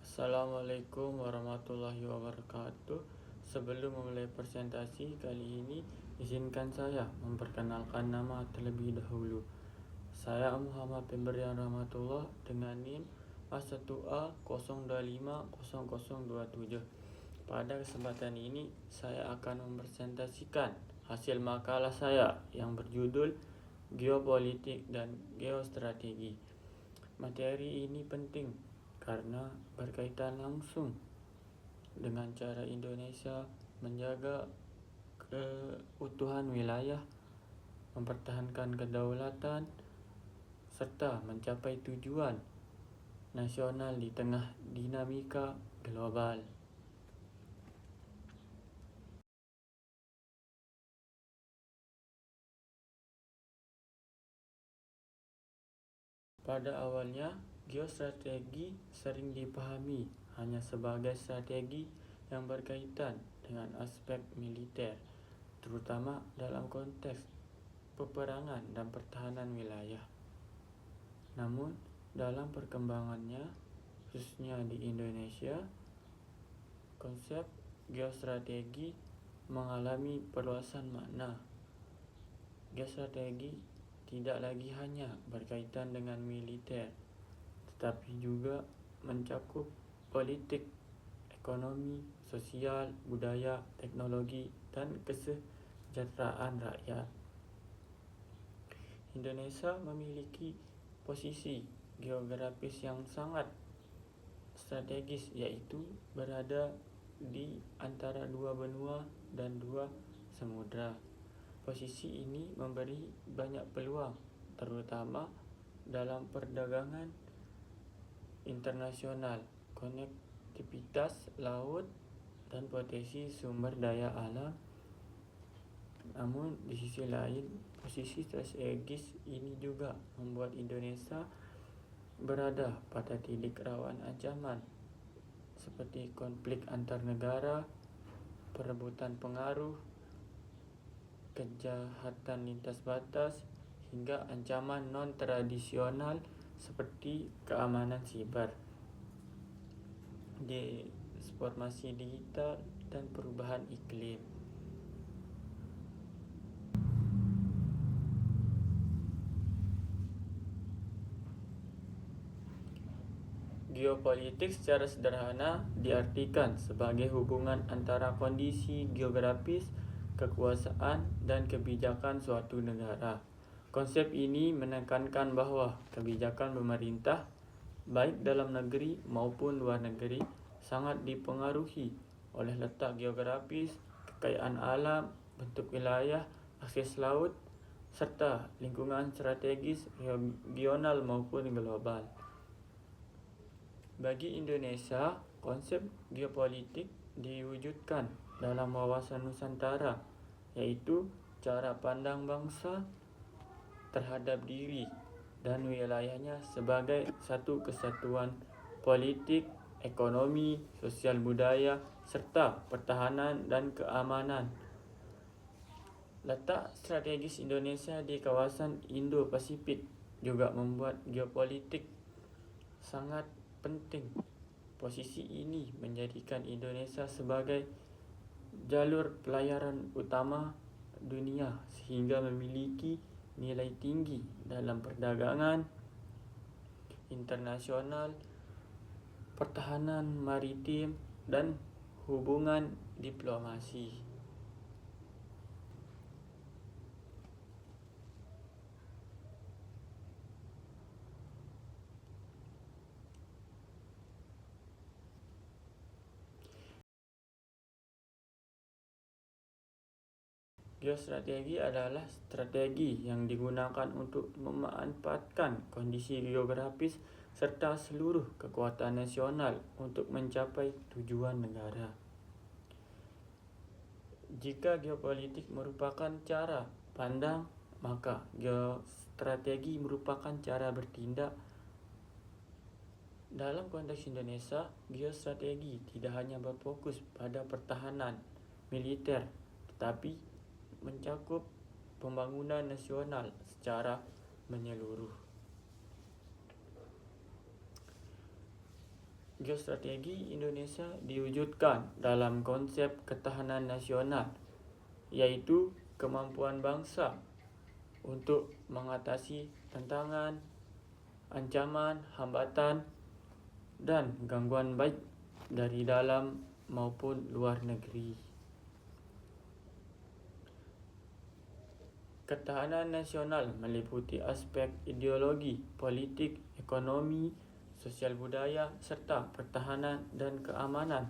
Assalamualaikum warahmatullahi wabarakatuh. Sebelum memulai presentasi kali ini, izinkan saya memperkenalkan nama terlebih dahulu. Saya Muhammad Pemberian Rahmatullah dengan NIM A1A0250027. Pada kesempatan ini, saya akan mempresentasikan hasil makalah saya yang berjudul Geopolitik dan Geostrategi. Materi ini penting karena berkaitan langsung dengan cara Indonesia menjaga keutuhan wilayah, mempertahankan kedaulatan, serta mencapai tujuan nasional di tengah dinamika global. Pada awalnya, geostrategi sering dipahami hanya sebagai strategi yang berkaitan dengan aspek militer, terutama dalam konteks peperangan dan pertahanan wilayah. Namun, dalam perkembangannya, khususnya di Indonesia, konsep geostrategi mengalami perluasan makna. Geostrategi tidak lagi hanya berkaitan dengan militer, tetapi juga mencakup politik, ekonomi, sosial, budaya, teknologi, dan kesejahteraan rakyat. Indonesia memiliki posisi geografis yang sangat strategis, yaitu berada di antara dua benua dan dua samudra. Posisi ini memberi banyak peluang, terutama dalam perdagangan internasional, konektivitas laut, dan potensi sumber daya alam. Namun di sisi lain, posisi strategis ini juga membuat Indonesia berada pada titik rawan ancaman seperti konflik antar negara, perebutan pengaruh, kejahatan lintas batas, hingga ancaman non-tradisional seperti keamanan siber, transformasi digital, dan perubahan iklim. Geopolitik secara sederhana diartikan sebagai hubungan antara kondisi geografis, kekuasaan, dan kebijakan suatu negara. Konsep ini menekankan bahwa kebijakan pemerintah, baik dalam negeri maupun luar negeri, sangat dipengaruhi oleh letak geografis, kekayaan alam, bentuk wilayah, akses laut, serta lingkungan strategis regional maupun global. Bagi Indonesia, konsep geopolitik diwujudkan dalam wawasan Nusantara, yaitu cara pandang bangsa terhadap diri dan wilayahnya sebagai satu kesatuan politik, ekonomi, sosial budaya, serta pertahanan dan keamanan. Letak strategis Indonesia di kawasan Indo-Pasifik juga membuat geopolitik sangat penting. Posisi ini menjadikan Indonesia sebagai jalur pelayaran utama dunia sehingga memiliki nilai tinggi dalam perdagangan internasional, pertahanan maritim, dan hubungan diplomasi. Geostrategi adalah strategi yang digunakan untuk memanfaatkan kondisi geografis serta seluruh kekuatan nasional untuk mencapai tujuan negara. Jika geopolitik merupakan cara pandang, maka geostrategi merupakan cara bertindak. Dalam konteks Indonesia, geostrategi tidak hanya berfokus pada pertahanan militer, tetapi mencakup pembangunan nasional secara menyeluruh. Geostrategi Indonesia diwujudkan dalam konsep ketahanan nasional, yaitu kemampuan bangsa untuk mengatasi tantangan, ancaman, hambatan, dan gangguan baik dari dalam maupun luar negeri. Ketahanan nasional meliputi aspek ideologi, politik, ekonomi, sosial budaya, serta pertahanan dan keamanan.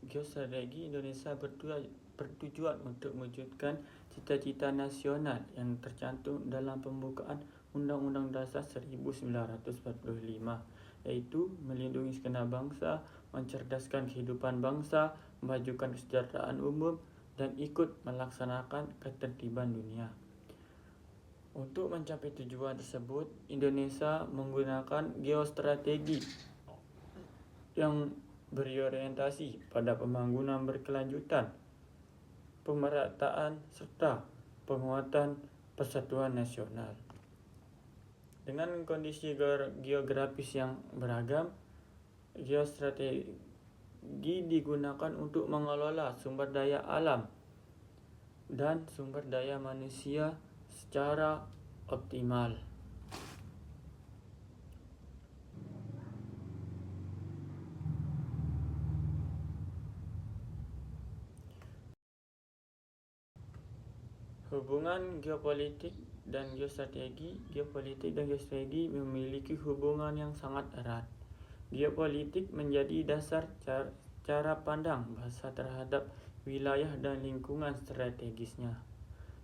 Geostrategi Indonesia bertujuan untuk mewujudkan cita-cita nasional yang tercantum dalam pembukaan Undang-Undang Dasar 1945, yaitu melindungi segenap bangsa, mencerdaskan kehidupan bangsa, memajukan kesejahteraan umum, dan ikut melaksanakan ketertiban dunia. Untuk mencapai tujuan tersebut, Indonesia menggunakan geostrategi yang berorientasi pada pembangunan berkelanjutan, pemerataan, serta penguatan persatuan nasional. Dengan kondisi geografis yang beragam, geostrategi digunakan untuk mengelola sumber daya alam dan sumber daya manusia secara optimal. Hubungan geopolitik dan geostrategi. Geopolitik dan geostrategi memiliki hubungan yang sangat erat. Geopolitik menjadi dasar cara pandang bangsa terhadap wilayah dan lingkungan strategisnya.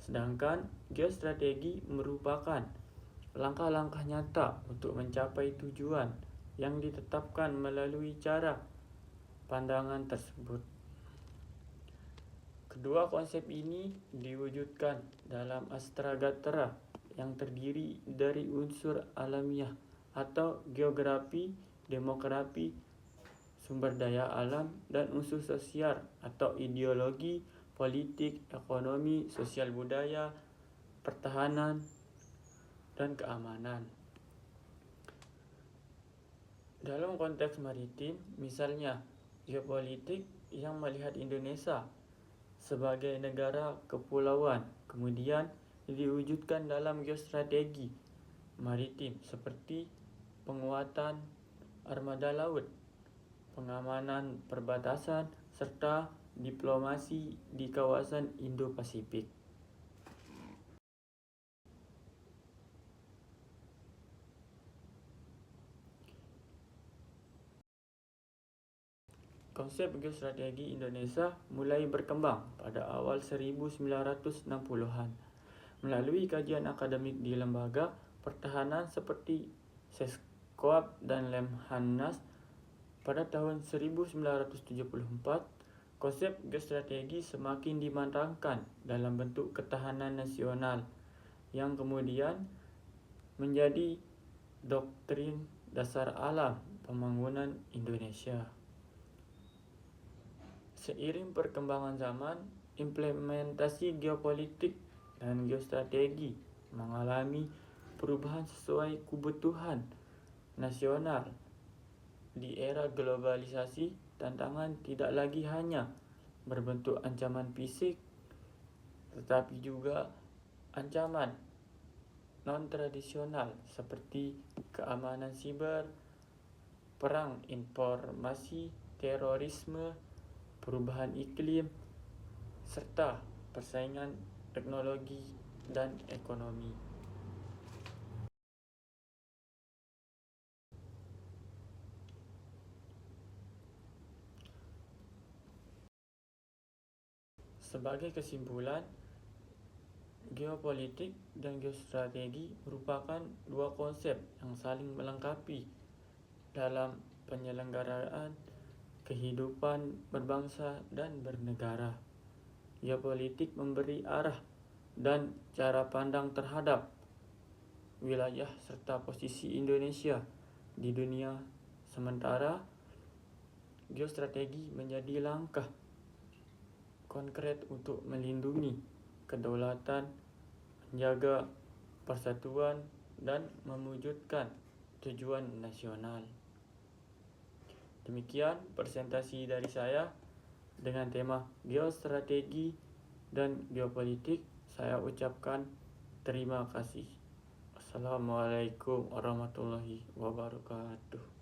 Sedangkan geostrategi merupakan langkah-langkah nyata untuk mencapai tujuan yang ditetapkan melalui cara pandangan tersebut. Kedua konsep ini diwujudkan dalam astragatra yang terdiri dari unsur alamiah atau geografi, demografi, sumber daya alam, dan unsur sosial atau ideologi, politik, ekonomi, sosial budaya, pertahanan, dan keamanan. Dalam konteks maritim, misalnya geopolitik yang melihat Indonesia sebagai negara kepulauan, kemudian diwujudkan dalam geostrategi maritim seperti penguatan armada laut, pengamanan perbatasan, serta diplomasi di kawasan Indo-Pasifik. Konsep geostrategi Indonesia mulai berkembang pada awal 1960-an melalui kajian akademik di lembaga pertahanan seperti Seskoap dan Lemhanas. Pada tahun 1974, konsep geostrategi semakin dimatangkan dalam bentuk ketahanan nasional yang kemudian menjadi doktrin dasar alam pembangunan Indonesia. Seiring perkembangan zaman, implementasi geopolitik dan geostrategi mengalami perubahan sesuai kebutuhan nasional. Di era globalisasi, tantangan tidak lagi hanya berbentuk ancaman fisik, tetapi juga ancaman non-tradisional seperti keamanan siber, perang informasi, terorisme, perubahan iklim, serta persaingan teknologi dan ekonomi. Sebagai kesimpulan, geopolitik dan geostrategi merupakan dua konsep yang saling melengkapi dalam penyelenggaraan kehidupan berbangsa dan bernegara. Geopolitik memberi arah dan cara pandang terhadap wilayah serta posisi Indonesia di dunia, sementara geostrategi menjadi langkah konkret untuk melindungi kedaulatan menjaga persatuan dan mewujudkan tujuan nasional. Demikian presentasi dari saya dengan tema geostrategi dan geopolitik. Saya ucapkan terima kasih. Assalamualaikum warahmatullahi wabarakatuh.